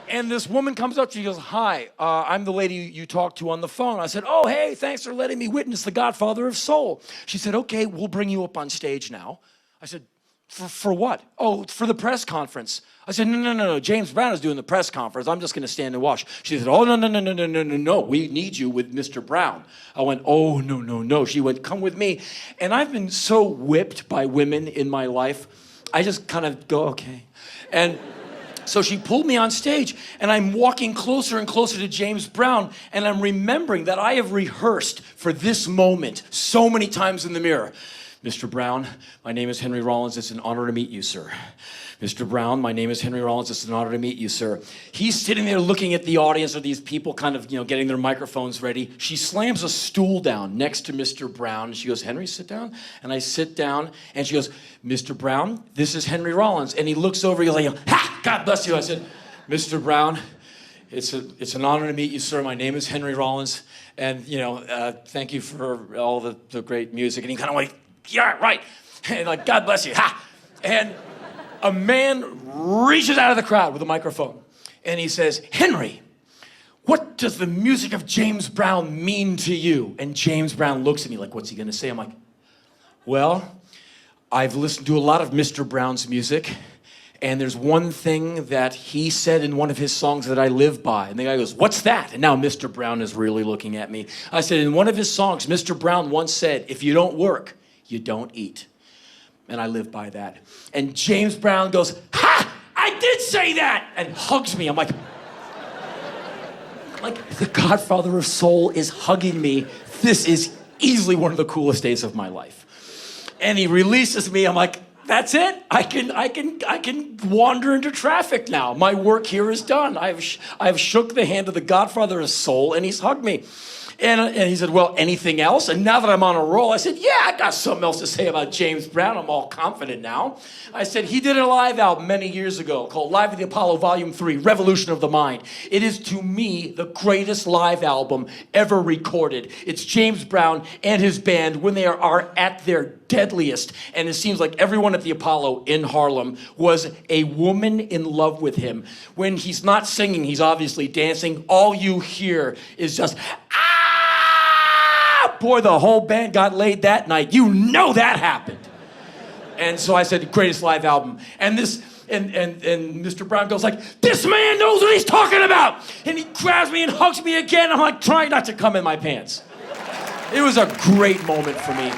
And this woman comes up, she goes, hi, I'm the lady you talked to on the phone. I said, oh, hey, thanks for letting me witness the Godfather of Soul. She said, okay, we'll bring you up on stage now. I said, for what? Oh, for the press conference. I said, no, James Brown is doing the press conference. I'm just gonna stand and watch. She said, oh, no, we need you with Mr. Brown. I went, oh, no. She went, come with me. And I've been so whipped by women in my life, I just kind of go, okay. And so she pulled me on stage, and I'm walking closer and closer to James Brown, and I'm remembering that I have rehearsed for this moment so many times in the mirror. Mr. Brown, my name is Henry Rollins. It's an honor to meet you, sir. Mr. Brown, my name is Henry Rollins. It's an honor to meet you, sir. He's sitting there looking at the audience, or these people kind of, getting their microphones ready. She slams a stool down next to Mr. Brown. She goes, Henry, sit down. And I sit down, and she goes, Mr. Brown, this is Henry Rollins. And he looks over, he's like, ha, God bless you. I said, Mr. Brown, it's an honor to meet you, sir. My name is Henry Rollins. And, thank you for all the great music. And he kind of went, yeah, right. And like, God bless you. Ha. And a man reaches out of the crowd with a microphone, and he says, Henry, what does the music of James Brown mean to you? And James Brown looks at me like, what's he gonna say? I'm like, well, I've listened to a lot of Mr. Brown's music, and there's one thing that he said in one of his songs that I live by. And the guy goes, what's that? And now Mr. Brown is really looking at me. I said, in one of his songs, Mr. Brown once said, if you don't work, you don't eat. And I live by that. And James Brown goes, ha! I did say that! And hugs me. I'm like, the Godfather of Soul is hugging me. This is easily one of the coolest days of my life. And he releases me. I'm like, that's it. I can wander into traffic now. My work here is done. I've shook the hand of the Godfather of Soul, and he's hugged me. And he said, well, anything else? And now that I'm on a roll, I said, yeah, I got something else to say about James Brown. I'm all confident now. I said, he did a live album many years ago called Live at the Apollo Volume 3, Revolution of the Mind. It is, to me, the greatest live album ever recorded. It's James Brown and his band when they are at their deadliest. And it seems like everyone at the Apollo in Harlem was a woman in love with him. When he's not singing, he's obviously dancing. All you hear is just, boy, the whole band got laid that night. You know that happened. And so I said, greatest live album. And Mr. Brown goes like, this man knows what he's talking about. And he grabs me and hugs me again. I'm like trying not to come in my pants. It was a great moment for me.